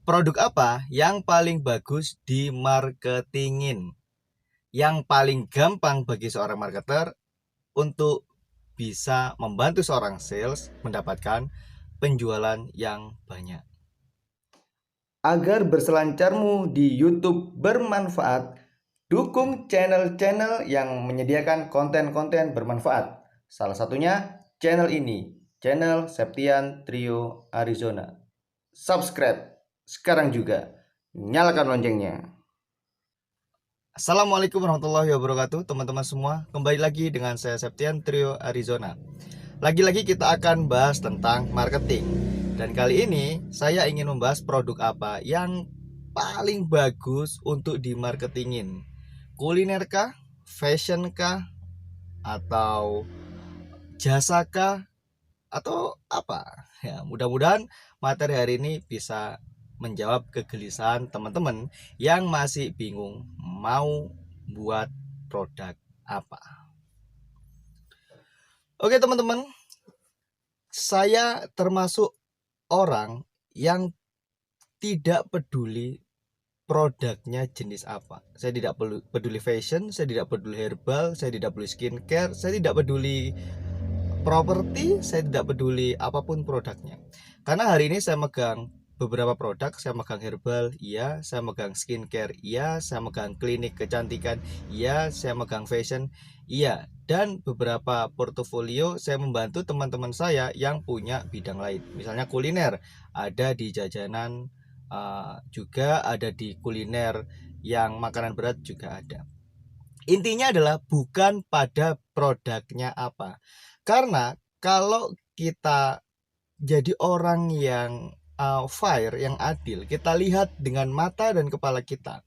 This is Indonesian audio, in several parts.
Produk apa yang paling bagus di marketingin? Yang paling gampang bagi seorang marketer untuk bisa membantu seorang sales mendapatkan penjualan yang banyak. Agar berselancarmu di YouTube bermanfaat, dukung channel-channel yang menyediakan konten-konten bermanfaat. Salah satunya channel ini, channel Septian Trio Arizona. Subscribe sekarang juga. Nyalakan loncengnya. Assalamualaikum warahmatullahi wabarakatuh, teman-teman semua. Kembali lagi dengan saya Septian Trio Arizona. Lagi-lagi kita akan bahas tentang marketing. Dan kali ini saya ingin membahas produk apa yang paling bagus untuk dimarketingin. Kuliner kah? Fashion kah? Atau jasa kah? Atau apa? Ya, mudah-mudahan materi hari ini bisa menjawab kegelisahan teman-teman yang masih bingung mau buat produk apa. Oke teman-teman, saya termasuk orang yang tidak peduli produknya jenis apa. Saya tidak peduli fashion, saya tidak peduli herbal, saya tidak peduli skincare, saya tidak peduli properti, saya tidak peduli apapun produknya. Karena hari ini saya megang beberapa produk, saya megang herbal, iya, saya megang skincare, iya, saya megang klinik kecantikan, iya, saya megang fashion, iya, dan beberapa portofolio saya membantu teman-teman saya yang punya bidang lain. Misalnya kuliner, ada di jajanan, juga ada di kuliner yang makanan berat juga ada. Intinya adalah bukan pada produknya apa. Karena kalau kita jadi orang yang fair, yang adil, kita lihat dengan mata dan kepala kita.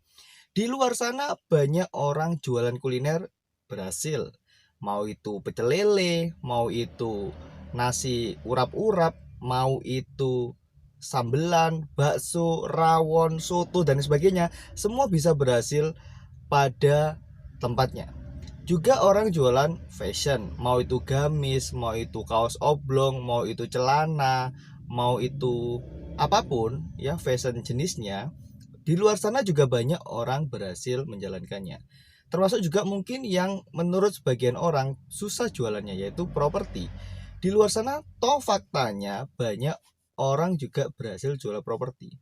Di luar sana banyak orang jualan kuliner berhasil. Mau itu pecel lele, mau itu nasi urap-urap, mau itu sambelan, bakso, rawon, soto dan sebagainya, semua bisa berhasil pada tempatnya. Juga orang jualan fashion, mau itu gamis, mau itu kaos oblong, mau itu celana, mau itu apapun ya fashion jenisnya, di luar sana juga banyak orang berhasil menjalankannya. Termasuk juga mungkin yang menurut sebagian orang susah jualannya, yaitu properti. Di luar sana toh faktanya banyak orang juga berhasil jual properti.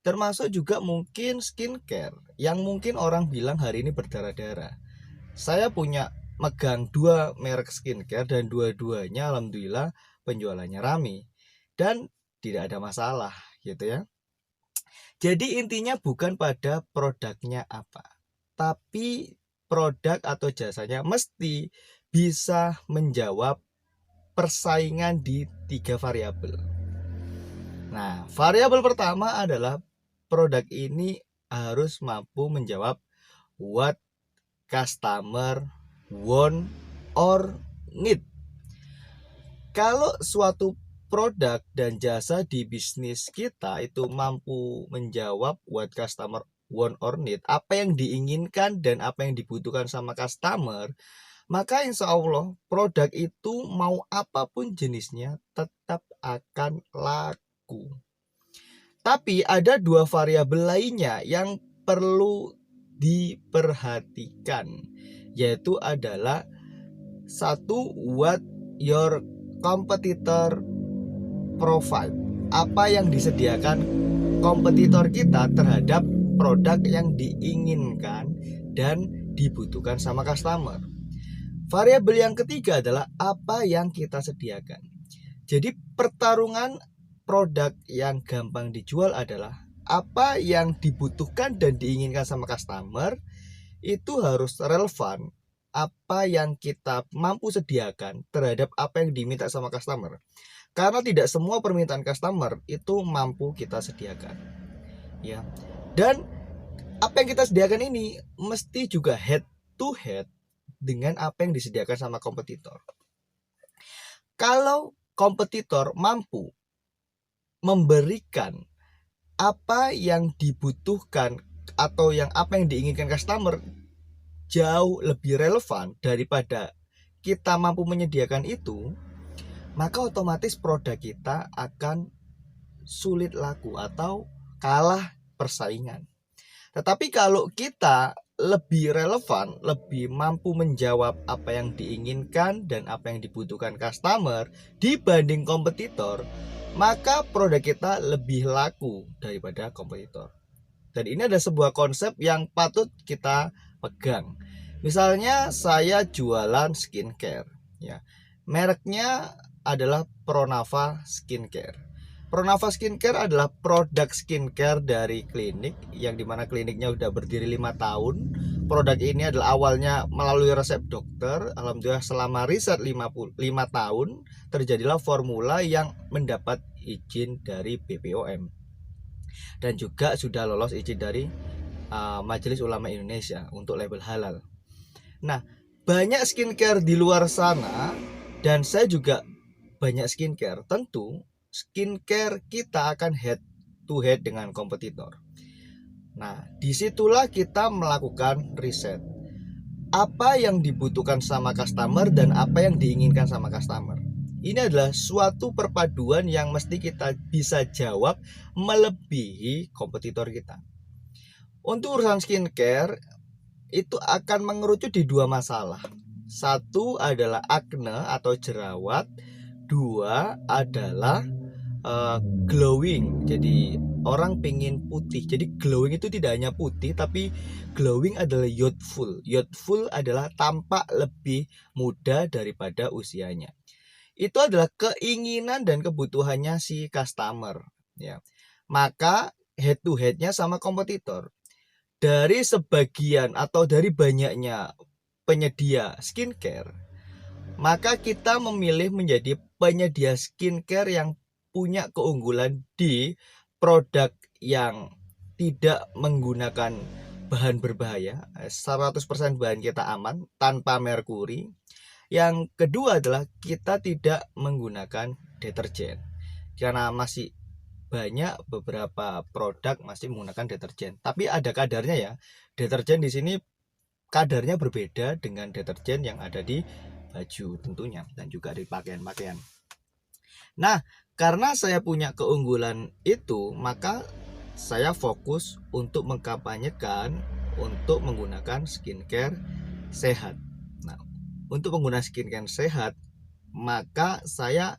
Termasuk juga mungkin skincare yang mungkin orang bilang hari ini berdarah-darah. Saya punya megang dua merek skincare dan dua-duanya alhamdulillah penjualannya rame dan tidak ada masalah gitu ya. Jadi intinya bukan pada produknya apa, tapi produk atau jasanya mesti bisa menjawab persaingan di tiga variabel. Nah, variabel pertama adalah produk ini harus mampu menjawab what customer want or need. Kalau suatu produk dan jasa di bisnis kita itu mampu menjawab what customer want or need, apa yang diinginkan dan apa yang dibutuhkan sama customer, maka insya Allah produk itu mau apapun jenisnya tetap akan laku. Tapi ada dua variabel lainnya yang perlu diperhatikan, yaitu adalah satu, what your competitor provide. Apa yang disediakan kompetitor kita terhadap produk yang diinginkan dan dibutuhkan sama customer. Variabel yang ketiga adalah apa yang kita sediakan. Jadi pertarungan produk yang gampang dijual adalah apa yang dibutuhkan dan diinginkan sama customer itu harus relevan apa yang kita mampu sediakan terhadap apa yang diminta sama customer. Karena tidak semua permintaan customer itu mampu kita sediakan. Ya. Dan apa yang kita sediakan ini mesti juga head to head dengan apa yang disediakan sama kompetitor. Kalau kompetitor mampu memberikan apa yang dibutuhkan atau apa yang diinginkan customer jauh lebih relevan daripada kita mampu menyediakan itu, maka otomatis produk kita akan sulit laku atau kalah persaingan. Tetapi kalau kita lebih relevan, lebih mampu menjawab apa yang diinginkan dan apa yang dibutuhkan customer dibanding kompetitor, maka produk kita lebih laku daripada kompetitor. Dan ini ada sebuah konsep yang patut kita pegang. Misalnya saya jualan skincare, ya. Mereknya adalah Pronava Skincare. Pronava Skincare adalah produk skincare dari klinik, yang dimana kliniknya udah berdiri 5 tahun. Produk ini adalah awalnya melalui resep dokter. Alhamdulillah selama riset 5 tahun terjadilah formula yang mendapat izin dari BPOM dan juga sudah lolos izin dari Majelis Ulama Indonesia untuk label halal. Nah, banyak skincare di luar sana dan saya juga banyak skincare. Tentu skincare kita akan head to head dengan kompetitor. Nah, disitulah kita melakukan riset. Apa yang dibutuhkan sama customer dan apa yang diinginkan sama customer. Ini adalah suatu perpaduan yang mesti kita bisa jawab melebihi kompetitor kita. Untuk urusan skincare, itu akan mengerucut di dua masalah. Satu adalah akne atau jerawat. Dua adalah glowing. Jadi orang pengen putih. Jadi glowing itu tidak hanya putih, tapi glowing adalah youthful. Youthful adalah tampak lebih muda daripada usianya. Itu adalah keinginan dan kebutuhannya si customer, ya. Maka head to headnya sama kompetitor. Dari sebagian atau dari banyaknya penyedia skincare, maka kita memilih menjadi penyedia skincare yang punya keunggulan di produk yang tidak menggunakan bahan berbahaya. 100% bahan kita aman tanpa merkuri. Yang kedua adalah kita tidak menggunakan deterjen, karena masih banyak beberapa produk masih menggunakan deterjen, tapi ada kadarnya ya. Deterjen di sini kadarnya berbeda dengan deterjen yang ada di baju tentunya dan juga di pakaian-pakaian. Nah, karena saya punya keunggulan itu, maka saya fokus untuk mengkampanyekan untuk menggunakan skincare sehat. Nah, untuk menggunakan skincare sehat, maka saya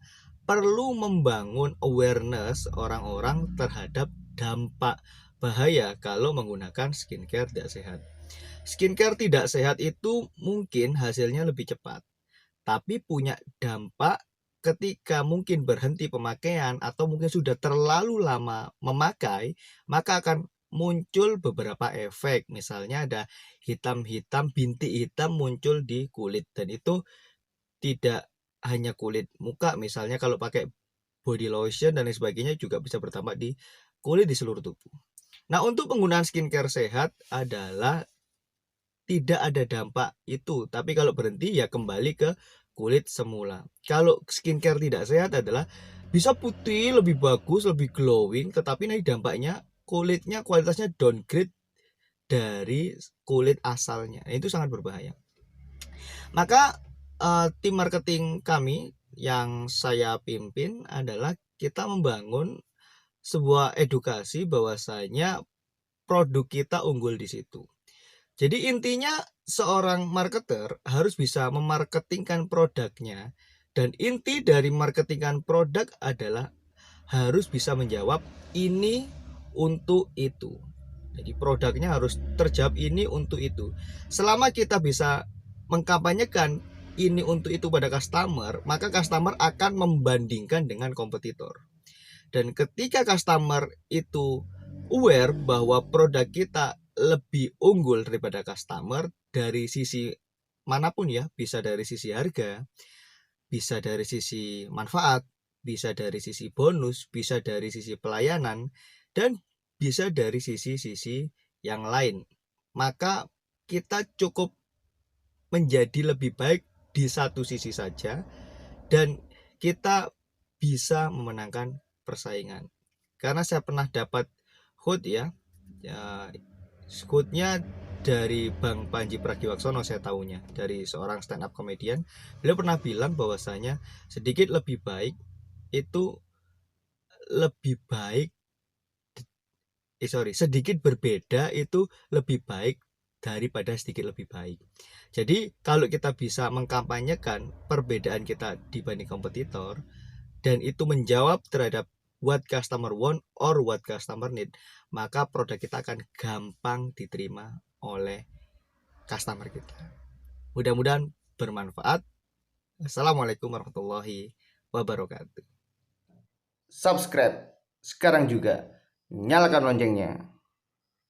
perlu membangun awareness orang-orang terhadap dampak bahaya kalau menggunakan skincare tidak sehat. Skincare tidak sehat itu mungkin hasilnya lebih cepat, tapi punya dampak ketika mungkin berhenti pemakaian atau mungkin sudah terlalu lama memakai, maka akan muncul beberapa efek. Misalnya ada hitam-hitam, bintik hitam muncul di kulit, dan itu tidak hanya kulit muka. Misalnya kalau pakai body lotion dan lain sebagainya juga bisa berdampak di kulit di seluruh tubuh. Nah, untuk penggunaan skincare sehat adalah tidak ada dampak itu, tapi kalau berhenti ya kembali ke kulit semula. Kalau skincare tidak sehat adalah bisa putih, lebih bagus, lebih glowing, tetapi nanti dampaknya kulitnya kualitasnya downgrade dari kulit asalnya. Nah, itu sangat berbahaya. Maka tim marketing kami yang saya pimpin adalah kita membangun sebuah edukasi bahwasanya produk kita unggul di situ. Jadi intinya seorang marketer harus bisa memarketingkan produknya, dan inti dari marketingkan produk adalah harus bisa menjawab ini untuk itu. Jadi produknya harus terjawab ini untuk itu. Selama kita bisa mengkampanyekan ini untuk itu pada customer, maka customer akan membandingkan dengan kompetitor. Dan ketika customer itu aware bahwa produk kita lebih unggul daripada customer dari sisi manapun ya, bisa dari sisi harga, bisa dari sisi manfaat, bisa dari sisi bonus, bisa dari sisi pelayanan, dan bisa dari sisi-sisi yang lain, maka kita cukup menjadi lebih baik di satu sisi saja dan kita bisa memenangkan persaingan. Karena saya pernah dapat quote ya, quote-nya dari Bang Panji Pragiwaksono, saya tahunya dari seorang stand up comedian. Beliau pernah bilang bahwasanya sedikit lebih baik itu lebih baik sedikit berbeda itu lebih baik daripada sedikit lebih baik. Jadi kalau kita bisa mengkampanyekan perbedaan kita dibanding kompetitor dan itu menjawab terhadap what customer want or what customer need, maka produk kita akan gampang diterima oleh customer kita. Mudah-mudahan bermanfaat. Assalamualaikum warahmatullahi wabarakatuh. Subscribe sekarang juga, nyalakan loncengnya.